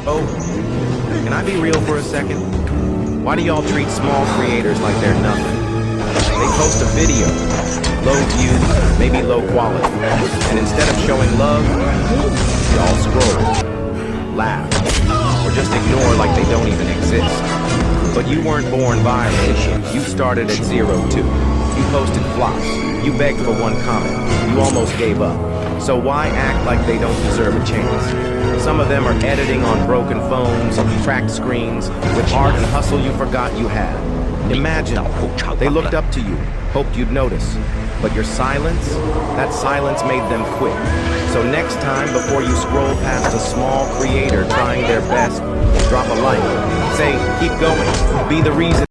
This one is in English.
Oh, can I be real for a second? Why do y'all treat small creators like they're nothing? They post a video, low views, maybe low quality, and instead of showing love, y'all scroll, laugh, or just ignore like they don't even exist. But you weren't born viral. You started at 0 too. You posted flops. You begged for one comment. You almost gave up. So why act like they don't deserve a chance? Some of them are editing on broken phones, cracked screens, with art and hustle you forgot you had. Imagine, they looked up to you, hoped you'd notice. But your silence, that silence made them quit. So next time, before you scroll past a small creator trying their best, drop a like. Say, keep going, be the reason.